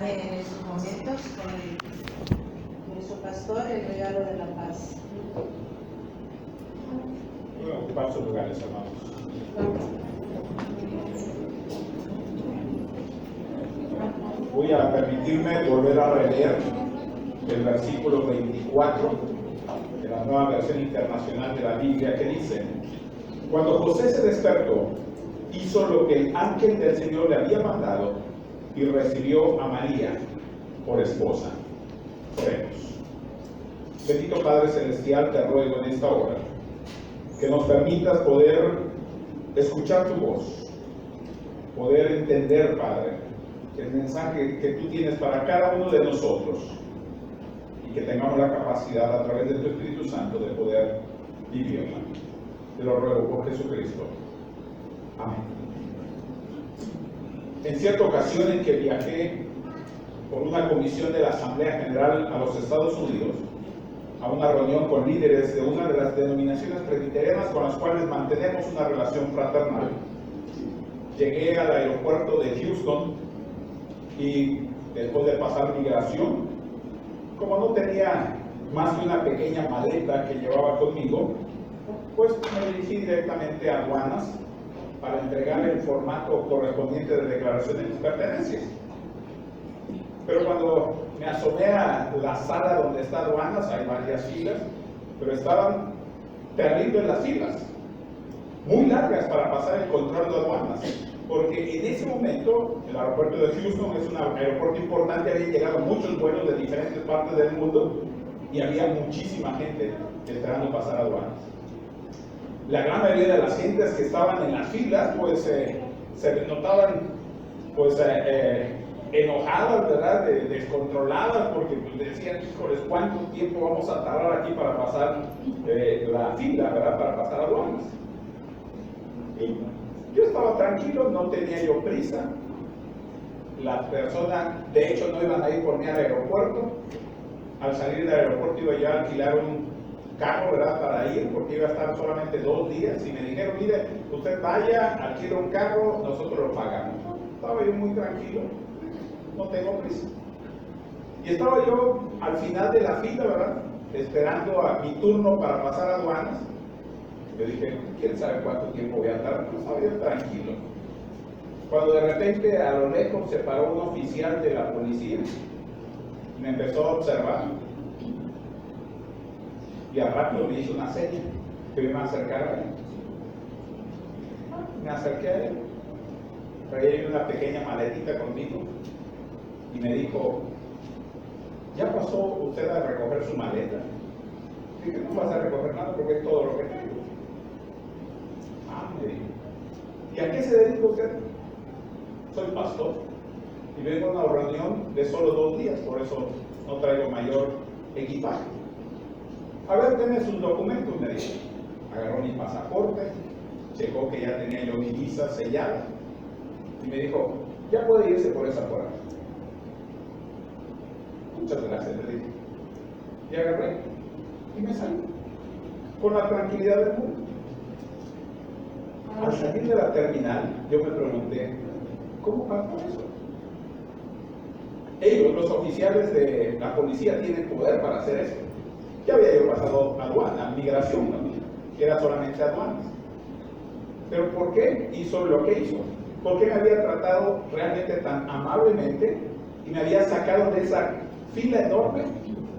en esos momentos con su pastor el regalo de la paz. Pueden ocupar sus lugares, hermanos. Voy a permitirme volver a releer el versículo 24 de la Nueva Versión Internacional de la Biblia, que dice: cuando José se despertó, hizo lo que el ángel del Señor le había mandado y recibió a María por esposa. Oremos. Bendito Padre Celestial, te ruego en esta hora que nos permitas poder escuchar tu voz, poder entender, Padre, el mensaje que tú tienes para cada uno de nosotros, y que tengamos la capacidad a través de tu Espíritu Santo de poder vivirla. Te lo ruego por Jesucristo. Amén. En cierta ocasión en que viajé por una comisión de la Asamblea General a los Estados Unidos, a una reunión con líderes de una de las denominaciones presbiterianas con las cuales mantenemos una relación fraternal, llegué al aeropuerto de Houston y después de pasar migración, como no tenía más que una pequeña maleta que llevaba conmigo, pues me dirigí directamente a aduanas para entregar el formato correspondiente de declaración de mis pertenencias. Pero cuando me asomé a la sala donde está aduanas, hay varias filas, pero estaban terribles las filas, muy largas para pasar el control de aduanas, porque en ese momento el aeropuerto de Houston es un aeropuerto importante, habían llegado muchos vuelos de diferentes partes del mundo y había muchísima gente esperando pasar aduanas. La gran mayoría de las gentes que estaban en las filas, pues se notaban pues enojadas, ¿verdad? Descontroladas, porque pues, decían, híjoles, ¿cuánto tiempo vamos a tardar aquí para pasar la fila, ¿verdad? Para pasar aduanas. Y yo estaba tranquilo, no tenía yo prisa. Las personas, de hecho, no iban a ir por mí al aeropuerto. Al salir del aeropuerto iba yo a alquilar un carro, ¿verdad? Para ir, porque iba a estar solamente 2 días. Y me dijeron, mire, usted vaya, alquila un carro, nosotros lo pagamos. Estaba yo muy tranquilo, no tengo prisa. Y estaba yo al final de la fila, ¿verdad? Esperando a mi turno para pasar aduanas. Yo dije, quién sabe cuánto tiempo voy a tardar, no estaba yo tranquilo. Cuando de repente a lo lejos se paró un oficial de la policía y me empezó a observar. Y al rato me hizo una seña que me iba a acercar a él. Me acerqué a él, traía una pequeña maletita conmigo y me dijo, ¿ya pasó usted a recoger su maleta? Dije, no vas a recoger nada porque es todo lo que tengo. Me dijo, ¿y a qué se dedica usted? Soy pastor y vengo a una reunión de solo 2 días, por eso no traigo mayor equipaje. A ver, denme sus documentos, me dijo. Agarró mi pasaporte, checó que ya tenía yo mi visa sellada y me dijo, ya puede irse por esa puerta. Muchas gracias, le dije. Y agarré y me salí con la tranquilidad del mundo. Al salir de la terminal, yo me pregunté, ¿cómo pasó eso? Ellos, los oficiales de la policía, tienen poder para hacer eso. Ya había yo pasado aduana, migración, ¿no? Que era solamente aduanas. Pero ¿por qué hizo lo que hizo? ¿Por qué me había tratado realmente tan amablemente y me había sacado de esa fila enorme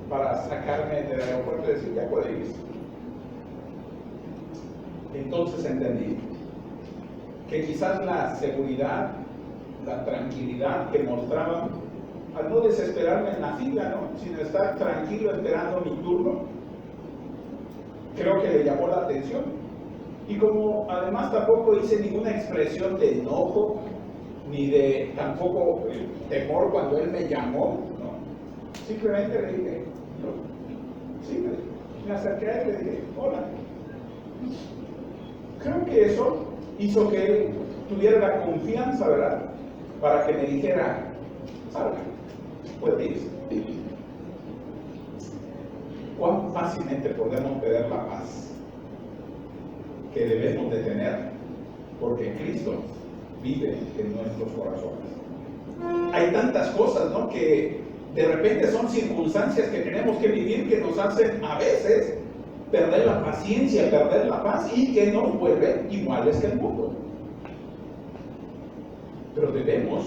para sacarme del aeropuerto y decir, ya puede irse? Entonces entendí que quizás la seguridad, la tranquilidad que mostraban al no desesperarme en la fila, ¿no? Sino estar tranquilo esperando mi turno, creo que le llamó la atención. Y como además tampoco hice ninguna expresión de enojo, ni de tampoco temor cuando él me llamó, ¿no? Simplemente le dije, no. Sí, me acerqué a él y le dije, hola. Creo que eso hizo que él tuviera la confianza, ¿verdad? Para que me dijera, salga, puede irse. ¿Cuán fácilmente podemos perder la paz que debemos de tener? Porque Cristo vive en nuestros corazones. hay tantas cosas, ¿no?, que de repente son circunstancias que tenemos que vivir que nos hacen a veces perder la paciencia, perder la paz y que nos vuelven iguales que el mundo. Pero debemos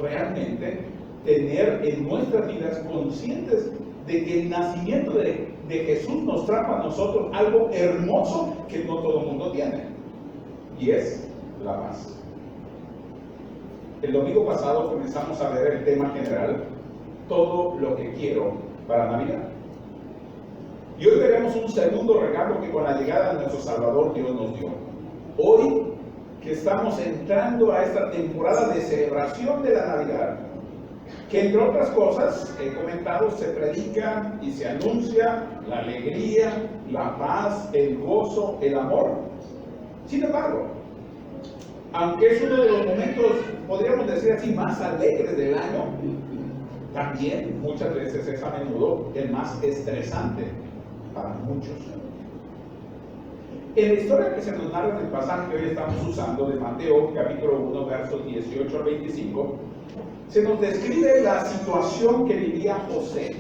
realmente tener en nuestras vidas conscientes de que el nacimiento de Jesús nos trae a nosotros algo hermoso que no todo el mundo tiene, y es la paz. El domingo pasado comenzamos a ver el tema general, todo lo que quiero para Navidad. Y hoy veremos un segundo regalo que con la llegada de nuestro Salvador Dios nos dio. Hoy que estamos entrando a esta temporada de celebración de la Navidad, que entre otras cosas, he comentado, se predica y se anuncia la alegría, la paz, el gozo, el amor. Sin embargo, aunque es uno de los momentos, podríamos decir así, más alegres del año, también muchas veces es a menudo el más estresante para muchos. En la historia que se nos narra en el pasaje que hoy estamos usando, de Mateo, capítulo 1, versos 18 al 25, se nos describe la situación que vivía José,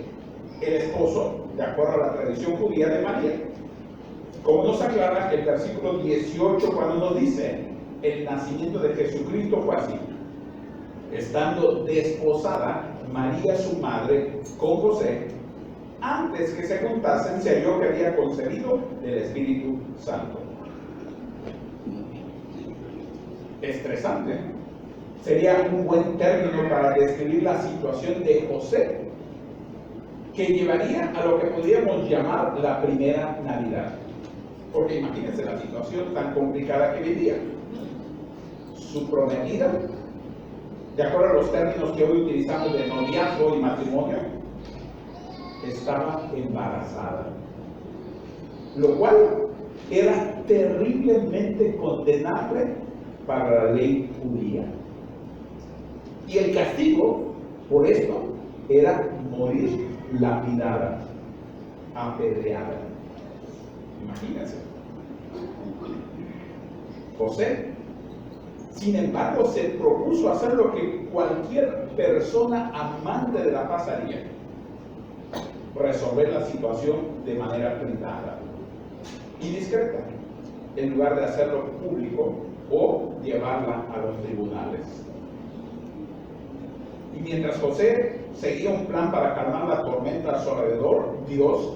el esposo, de acuerdo a la tradición judía, de María. Como nos aclara el versículo 18 cuando nos dice, el nacimiento de Jesucristo fue así. Estando desposada María su madre con José, antes que se juntasen, se halló que había concebido del Espíritu Santo. Estresante. Sería un buen término para describir la situación de José, que llevaría a lo que podríamos llamar la primera Navidad. Porque imagínense la situación tan complicada que vivía. Su prometida, de acuerdo a los términos que hoy utilizamos de noviazgo y matrimonio, estaba embarazada, lo cual era terriblemente condenable para la ley judía. Y el castigo por esto era morir lapidada, apedreada. Imagínense. José, sin embargo, se propuso hacer lo que cualquier persona amante de la paz haría: resolver la situación de manera privada y discreta, en lugar de hacerlo público o llevarla a los tribunales. Y mientras José seguía un plan para calmar la tormenta a su alrededor, Dios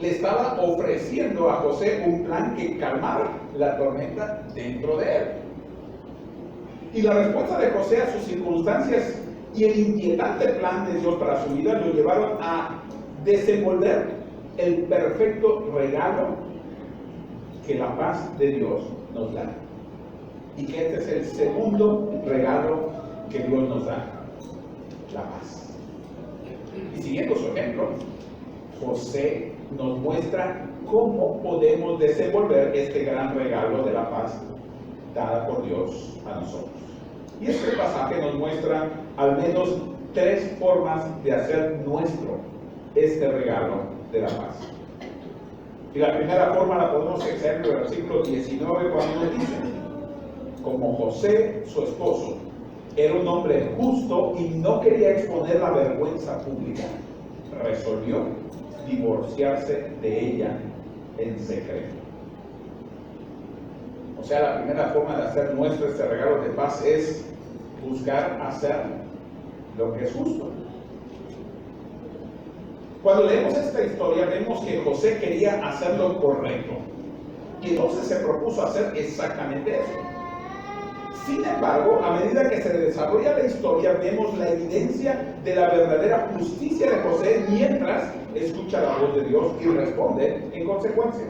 le estaba ofreciendo a José un plan que calmara la tormenta dentro de él. Y la respuesta de José a sus circunstancias y el inquietante plan de Dios para su vida lo llevaron a desenvolver el perfecto regalo que la paz de Dios nos da. Y que este es el segundo regalo que Dios nos da: la paz. Y siguiendo su ejemplo, José nos muestra cómo podemos desenvolver este gran regalo de la paz dada por Dios a nosotros. Y este pasaje nos muestra al menos 3 formas de hacer nuestro este regalo de la paz. Y la primera forma la podemos extraer en el versículo 19 cuando nos dice: como José, su esposo, era un hombre justo y no quería exponer la vergüenza pública, resolvió divorciarse de ella en secreto. O sea, la primera forma de hacer nuestro este regalo de paz es buscar hacer lo que es justo. Cuando leemos esta historia vemos que José quería hacer lo correcto y entonces se propuso hacer exactamente eso. Sin embargo, a medida que se desarrolla la historia, vemos la evidencia de la verdadera justicia de José mientras escucha la voz de Dios y responde en consecuencia.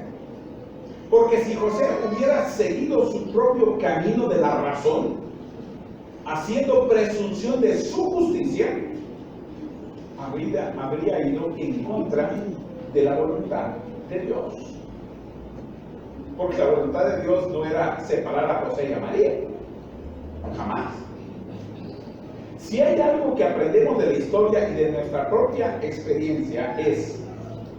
Porque si José hubiera seguido su propio camino de la razón, haciendo presunción de su justicia, habría ido en contra de la voluntad de Dios. Porque la voluntad de Dios no era separar a José y a María. Jamás. Si hay algo que aprendemos de la historia y de nuestra propia experiencia, es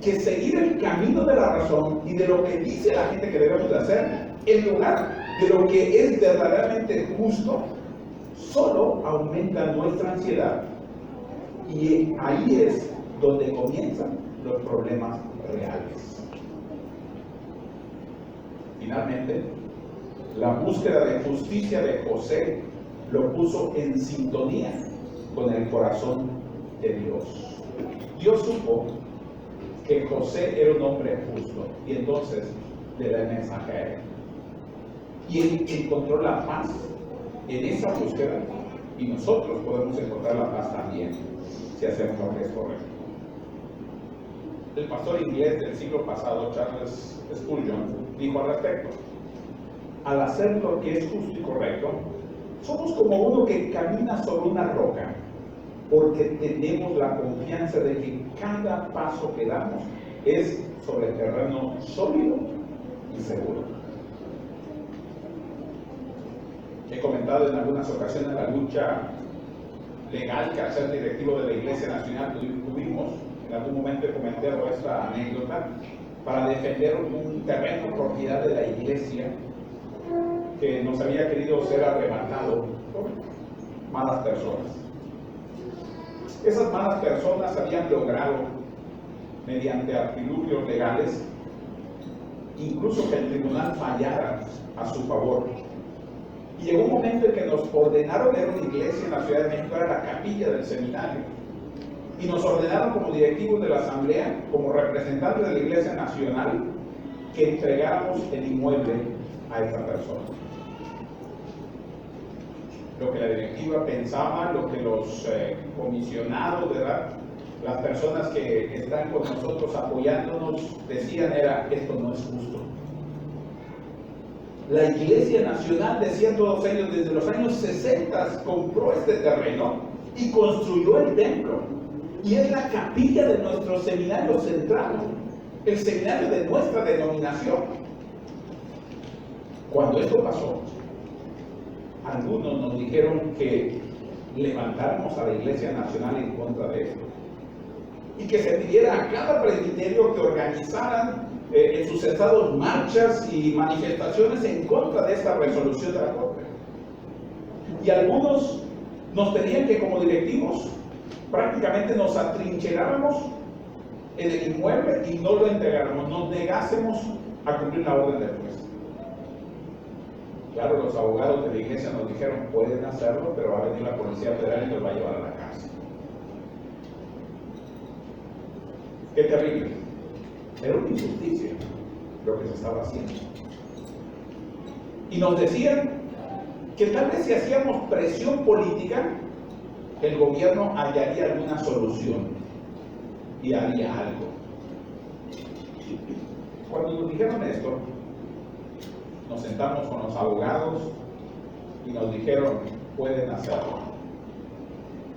que seguir el camino de la razón y de lo que dice la gente que debemos de hacer, en lugar de lo que es verdaderamente justo, solo aumenta nuestra ansiedad y ahí es donde comienzan los problemas reales. Finalmente, la búsqueda de justicia de José lo puso en sintonía con el corazón de Dios. Dios supo que José era un hombre justo y entonces le da el mensaje a él. Y él encontró la paz en esa búsqueda y nosotros podemos encontrar la paz también si hacemos lo que es correcto. El pastor inglés del siglo pasado, Charles Spurgeon, dijo al respecto: al hacer lo que es justo y correcto, somos como uno que camina sobre una roca, porque tenemos la confianza de que cada paso que damos es sobre terreno sólido y seguro. He comentado en algunas ocasiones la lucha legal que al ser directivo de la Iglesia Nacional tuvimos. En algún momento comenté esta anécdota para defender un terreno propiedad de la Iglesia que nos había querido ser arrebatado por malas personas. Esas malas personas habían logrado, mediante artilugios legales, incluso que el tribunal fallara a su favor. Y llegó un momento en que nos ordenaron, era una iglesia en la Ciudad de México, era la capilla del seminario, y nos ordenaron como directivos de la asamblea, como representantes de la Iglesia Nacional, que entregáramos el inmueble a esta persona. Lo que la directiva pensaba, lo que los comisionados, ¿verdad?, las personas que están con nosotros apoyándonos decían era: esto no es justo. La Iglesia Nacional, decían todos ellos, desde los años 60 compró este terreno y construyó el templo. Y es la capilla de nuestro seminario central, el seminario de nuestra denominación. Cuando esto pasó, algunos nos dijeron que levantáramos a la Iglesia Nacional en contra de esto y que se pidiera a cada presbiterio que organizaran en sus estados marchas y manifestaciones en contra de esta resolución de la Corte. Y algunos nos pedían que como directivos prácticamente nos atrincheráramos en el inmueble y no lo entregáramos, nos negásemos a cumplir la orden del juez. Claro, los abogados de la iglesia nos dijeron: pueden hacerlo, pero va a venir la Policía Federal y nos va a llevar a la cárcel. Qué terrible. Era una injusticia lo que se estaba haciendo. Y nos decían que tal vez si hacíamos presión política, el gobierno hallaría alguna solución y haría algo. Cuando nos dijeron esto, nos sentamos con los abogados y nos dijeron: pueden hacerlo,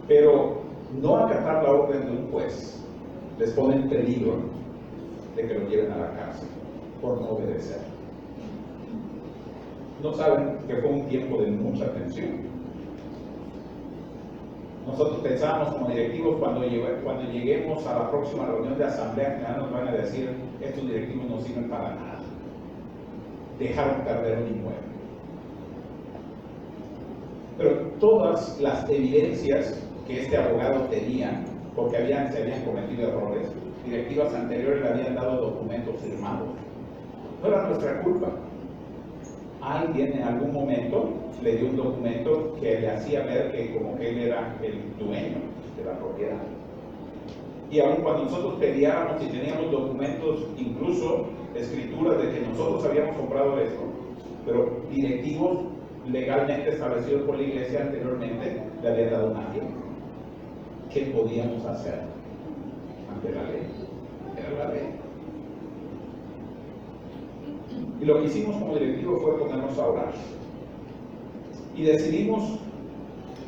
pero no acatar la orden de un juez les pone en peligro de que lo lleven a la cárcel por no obedecer. No saben que fue un tiempo de mucha tensión. Nosotros pensábamos como directivos, cuando lleguemos a la próxima reunión de asamblea general, nos van a decir: estos directivos no sirven para nada, dejaron perder un inmueble. Pero todas las evidencias que este abogado tenía, porque se habían cometido errores, directivas anteriores le habían dado documentos firmados, no era nuestra culpa. Alguien en algún momento le dio un documento que le hacía ver que como que él era el dueño de la propiedad. Y aun cuando nosotros peleábamos y teníamos documentos, incluso escrituras de que nosotros habíamos comprado esto, pero directivos legalmente establecidos por la iglesia anteriormente le habían dado una firma. ¿Qué podíamos hacer ante la ley? Era la ley. Y lo que hicimos como directivo fue ponernos a orar. Y decidimos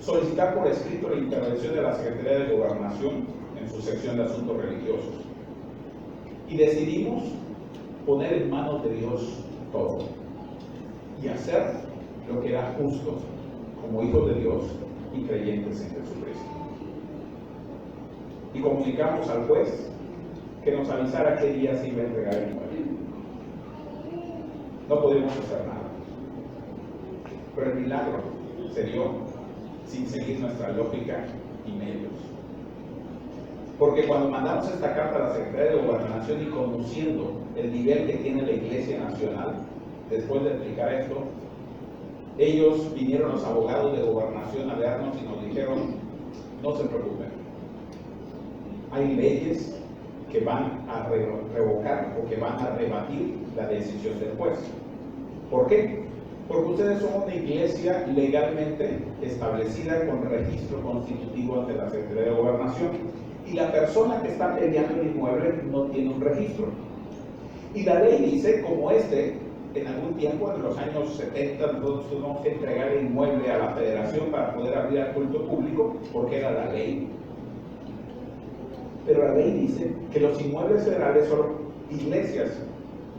solicitar por escrito la intervención de la Secretaría de Gobernación en su sección de asuntos religiosos. Y decidimos poner en manos de Dios todo y hacer lo que era justo como hijos de Dios y creyentes en Jesucristo. Y comunicamos al juez que nos avisara qué día se iba a entregar el inmueble. No podíamos hacer nada, pero el milagro se dio sin seguir nuestra lógica y medios. Porque cuando mandamos esta carta a la Secretaría de Gobernación y conociendo el nivel que tiene la Iglesia Nacional, después de explicar esto, ellos vinieron, los abogados de Gobernación, a vernos y nos dijeron: no se preocupen, hay leyes que van a revocar o que van a rebatir la decisión del juez. ¿Por qué? Porque ustedes son una iglesia legalmente establecida con registro constitutivo ante la Secretaría de Gobernación, y la persona que está peleando el inmueble no tiene un registro. Y la ley dice, como en algún tiempo, en los años 70, nosotros tuvimos que entregar el inmueble a la Federación para poder abrir al culto público, porque era la ley. Pero la ley dice que los inmuebles federales son iglesias,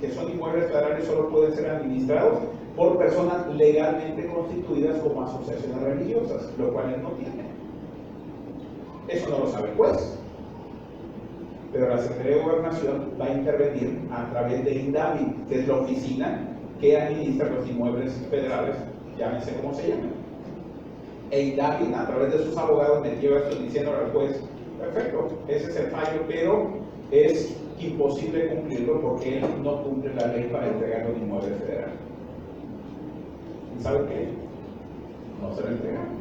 que son inmuebles federales, solo pueden ser administrados por personas legalmente constituidas como asociaciones religiosas, lo cual él no tiene. Eso no lo sabe el juez. Pero la Secretaría de Gobernación va a intervenir a través de INDAVI, que es la oficina que administra los inmuebles federales, llámense como se llaman. E INDAVI, a través de sus abogados, metió esto diciendo al juez: perfecto, ese es el fallo, pero es imposible cumplirlo porque él no cumple la ley para entregar los inmuebles federales. ¿Y sabe qué? No se lo entregaron.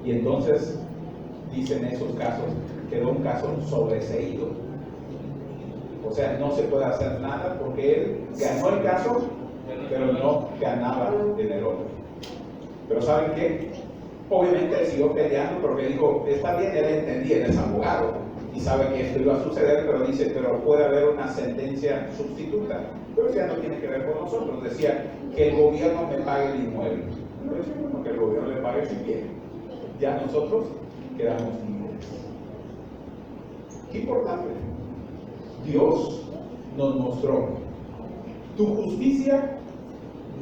Y entonces, dicen esos casos, quedó un caso sobreseído. O sea, no se puede hacer nada porque él ganó el caso, pero no ganaba en el otro. Pero ¿saben qué? Obviamente él siguió peleando porque dijo: está bien, él entendía, él es abogado y sabe que esto iba a suceder, pero dice: pero puede haber una sentencia sustituta. Pero eso ya no tiene que ver con nosotros. Decía: que el gobierno me pague el inmueble. Pero decía: bueno, que el gobierno le pague si quiere. Ya nosotros quedamos libres. Qué importante. Dios nos mostró: tu justicia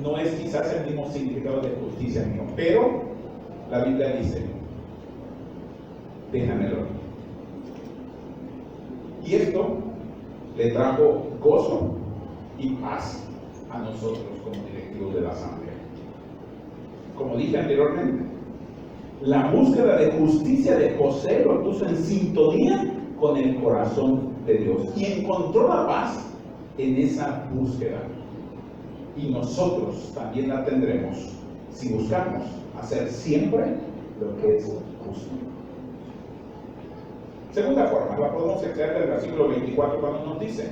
no es quizás el mismo significado de justicia mío, pero la Biblia dice: déjamelo. Y esto le trajo gozo y paz a nosotros como directivos de la Asamblea. Como dije anteriormente, la búsqueda de justicia de José lo puso en sintonía con el corazón de Dios y encontró la paz en esa búsqueda. Y nosotros también la tendremos si buscamos hacer siempre lo que es justo. Segunda forma, la podemos extraer del versículo 24 cuando nos dice: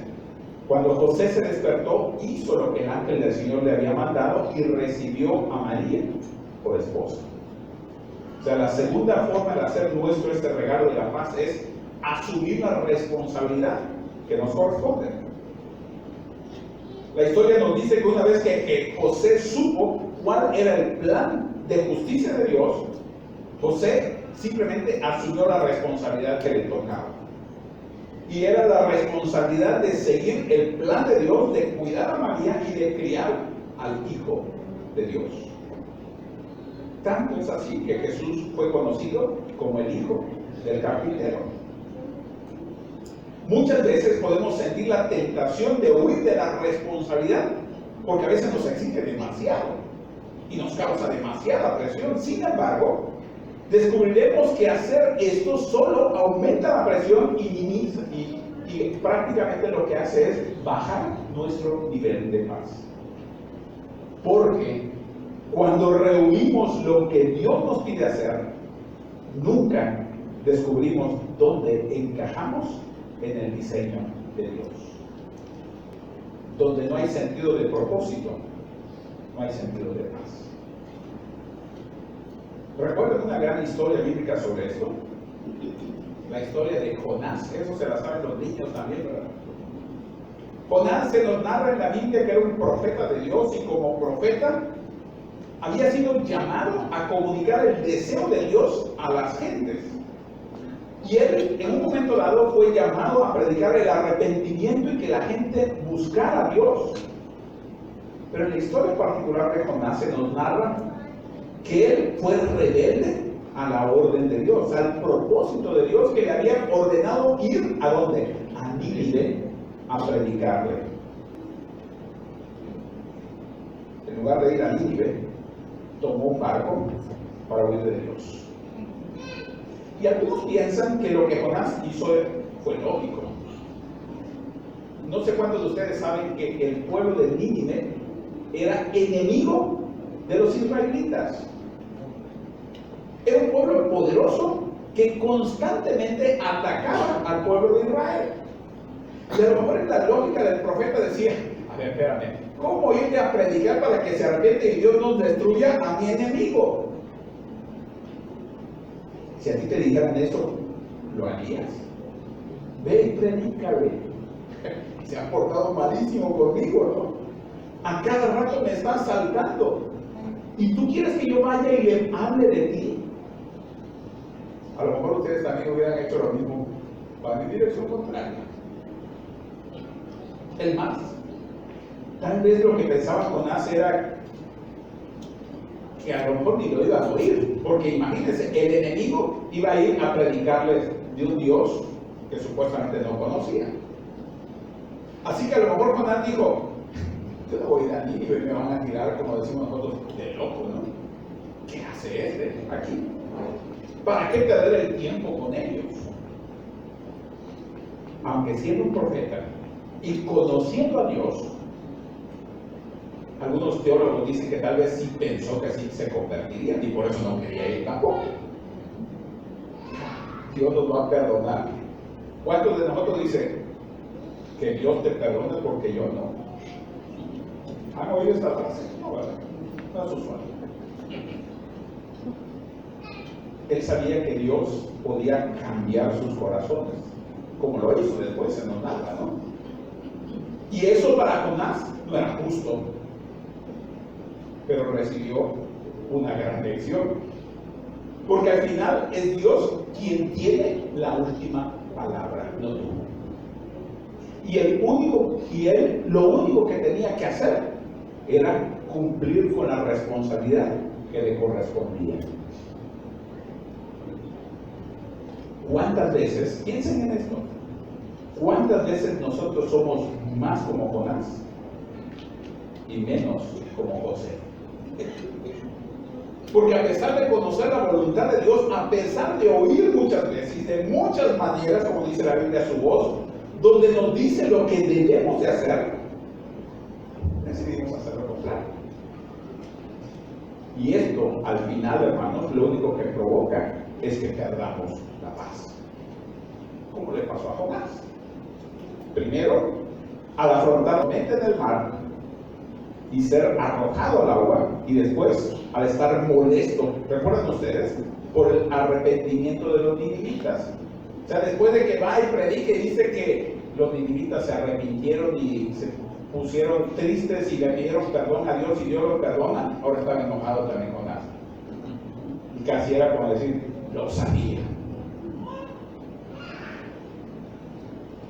cuando José se despertó, hizo lo que el ángel del Señor le había mandado y recibió a María por esposa. O sea, la segunda forma de hacer nuestro este regalo de la paz es asumir la responsabilidad que nos corresponde. La historia nos dice que una vez que José supo cuál era el plan de justicia de Dios, José simplemente asumió la responsabilidad que le tocaba. Y era la responsabilidad de seguir el plan de Dios, de cuidar a María y de criar al Hijo de Dios. Tanto es así que Jesús fue conocido como el Hijo del Carpintero. Muchas veces podemos sentir la tentación de huir de la responsabilidad porque a veces nos exige demasiado y nos causa demasiada presión. Sin embargo, descubriremos que hacer esto solo aumenta la presión y prácticamente lo que hace es bajar nuestro nivel de paz. Porque cuando reunimos lo que Dios nos pide hacer, nunca descubrimos dónde encajamos en el diseño de Dios. Donde no hay sentido de propósito, no hay sentido de paz. ¿Recuerdan una gran historia bíblica sobre esto? La historia de Jonás, eso se la saben los niños también, ¿verdad? Jonás se nos narra en la Biblia que era un profeta de Dios y como profeta había sido llamado a comunicar el deseo de Dios a las gentes. Y él en un momento dado fue llamado a predicar el arrepentimiento y que la gente buscara a Dios. Pero en la historia particular de Jonás se nos narra que él fue rebelde a la orden de Dios, al propósito de Dios que le había ordenado ir ¿a dónde? A Nínive a predicarle. En lugar de ir a Nínive, tomó un barco para huir de Dios. Y algunos piensan que lo que Jonás hizo fue lógico. No sé cuántos de ustedes saben que el pueblo de Nínive era enemigo de los israelitas. Era un pueblo poderoso que constantemente atacaba al pueblo de Israel. Y a lo mejor en la lógica del profeta decía, a ver, espérame, ¿cómo irle a predicar para que se arrepiente y Dios nos destruya a mi enemigo? Si a ti te dijeran eso, ¿lo harías? Ve y predícale. Se ha portado malísimo conmigo, ¿no? A cada rato me está asaltando. ¿Y tú quieres que yo vaya y le hable de ti? A lo mejor ustedes también hubieran hecho lo mismo, para mi dirección contraria. El más, tal vez lo que pensaba Jonás era que a lo mejor ni lo iban a oír, porque imagínense, el enemigo iba a ir a predicarles de un Dios que supuestamente no conocía. Así que a lo mejor Jonás dijo, yo no voy a ir a Nínive y me van a tirar, como decimos nosotros, de loco, ¿no? ¿Qué hace este aquí? ¿Para qué perder el tiempo con ellos? Aunque siendo un profeta y conociendo a Dios, algunos teólogos dicen que tal vez sí pensó que sí se convertirían y por eso no quería ir tampoco. Dios nos va a perdonar. ¿Cuántos de nosotros dicen que Dios te perdone porque yo no? ¿Han oído esta frase? No, ¿verdad? No es usual. Él sabía que Dios podía cambiar sus corazones, como lo hizo después en los narra, ¿no? Y eso para Jonás no era justo, pero recibió una gran lección, porque al final es Dios quien tiene la última palabra, no tú. Y él lo único que tenía que hacer era cumplir con la responsabilidad que le correspondía. ¿Cuántas veces, piensen en esto, cuántas veces nosotros somos más como Jonás y menos como José? Porque a pesar de conocer la voluntad de Dios, a pesar de oír muchas veces y de muchas maneras, como dice la Biblia, su voz, donde nos dice lo que debemos de hacer, decidimos hacer lo contrario. Y esto, al final, hermanos, lo único que provoca es que perdamos la paz. ¿Cómo le pasó a Jonás? Primero, al afrontar la mente en el mar y ser arrojado al agua, y después al estar molesto, ¿recuerdan ustedes? Por el arrepentimiento de los ninivitas. O sea, después de que va y predica y dice que los ninivitas se arrepintieron y se pusieron tristes y le pidieron perdón a Dios y Dios los perdona, ahora están enojados también con Jonás. Y casi era como decir, lo sabía.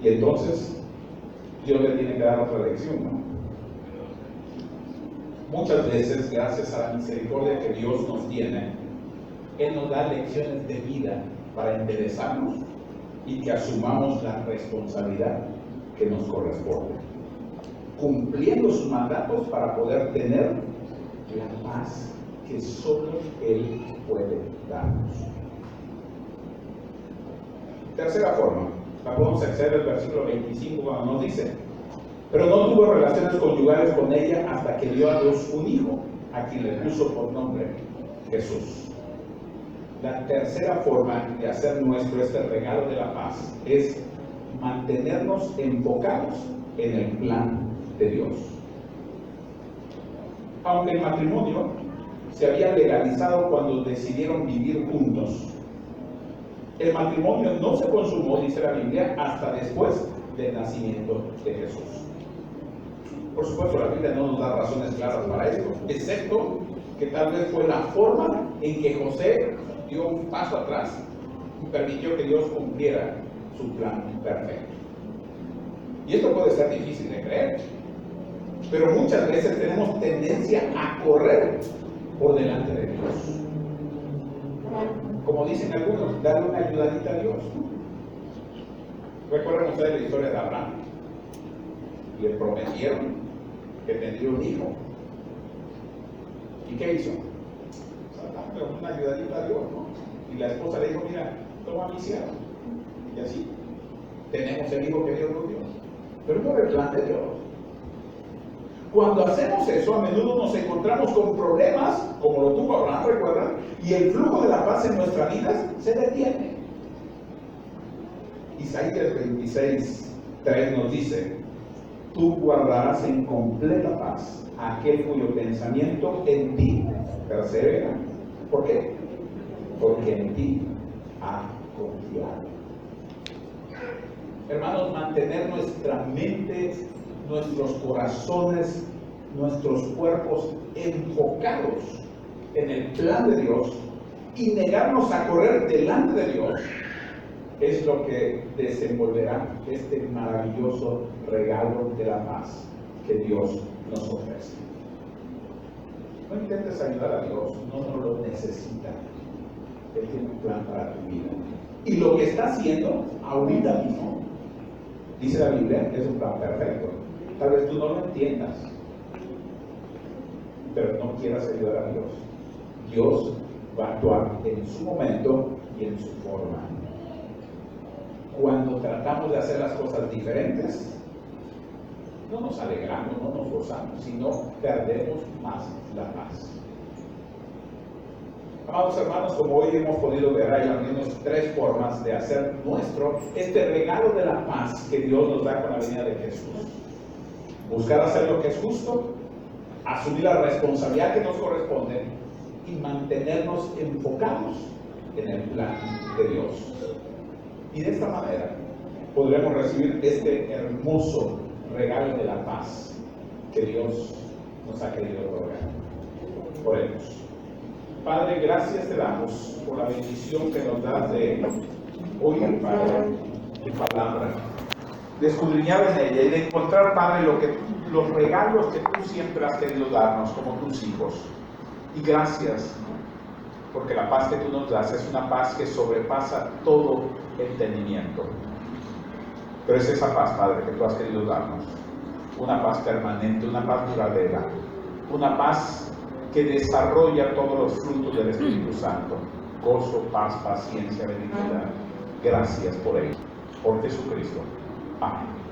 Y entonces Dios le tiene que dar otra lección, ¿no? Muchas veces, gracias a la misericordia que Dios nos tiene, Él nos da lecciones de vida para enderezarnos y que asumamos la responsabilidad que nos corresponde, cumpliendo sus mandatos para poder tener la paz que solo Él puede darnos. Tercera forma, la podemos acceder al versículo 25 cuando nos dice: pero no tuvo relaciones conyugales con ella hasta que dio a Dios un hijo, a quien le puso por nombre Jesús. La tercera forma de hacer nuestro este regalo de la paz es mantenernos enfocados en el plan de Dios. Aunque el matrimonio se había legalizado cuando decidieron vivir juntos, el matrimonio no se consumó, dice la Biblia, hasta después del nacimiento de Jesús. Por supuesto, la Biblia no nos da razones claras para esto, excepto que tal vez fue la forma en que José dio un paso atrás y permitió que Dios cumpliera su plan perfecto. Y esto puede ser difícil de creer, pero muchas veces tenemos tendencia a correr por delante de Dios. Como dicen algunos, darle una ayudadita a Dios. ¿Recuerdan ustedes la historia de Abraham? Le prometieron que tendría un hijo. ¿Y qué hizo? Satanás. con una ayudadita a Dios, ¿no? Y la esposa le dijo, mira, toma mi siervo. Y así, tenemos el hijo que Dios nos dio. Pero no era el plan de Dios. Cuando hacemos eso, a menudo nos encontramos con problemas, como lo tuvo Abraham, recuerdan, y el flujo de la paz en nuestras vidas se detiene. Isaías 26:3 nos dice, tú guardarás en completa paz a aquel cuyo pensamiento en ti persevera. ¿Por qué? Porque en ti ha confiado. Hermanos, mantener nuestra mente, nuestros corazones, nuestros cuerpos enfocados en el plan de Dios y negarnos a correr delante de Dios es lo que desenvolverá este maravilloso regalo de la paz que Dios nos ofrece. No intentes ayudar a Dios, no lo necesita. Él tiene un plan para tu vida. Y lo que está haciendo ahorita mismo, dice la Biblia, es un plan perfecto. Tal vez tú no lo entiendas, pero no quieras ayudar a Dios. Dios va a actuar en su momento y en su forma. Cuando tratamos de hacer las cosas diferentes, no nos alegramos, no nos gozamos, sino perdemos más la paz. Amados hermanos, como hoy hemos podido ver, hay al menos 3 formas de hacer nuestro este regalo de la paz que Dios nos da con la venida de Jesús. Buscar hacer lo que es justo, asumir la responsabilidad que nos corresponde y mantenernos enfocados en el plan de Dios. Y de esta manera podremos recibir este hermoso regalo de la paz que Dios nos ha querido otorgar. Oremos. Padre, gracias te damos por la bendición que nos das de oír, Padre, tu palabra, de escudriñar en ella y de encontrar, Padre, los regalos que tú siempre has querido darnos como tus hijos. Y gracias, porque la paz que tú nos das es una paz que sobrepasa todo entendimiento. Pero es esa paz, Padre, que tú has querido darnos. Una paz permanente, una paz duradera, una paz que desarrolla todos los frutos del Espíritu Santo. Gozo, paz, paciencia, benignidad. Gracias por ello. Por Jesucristo. Amén.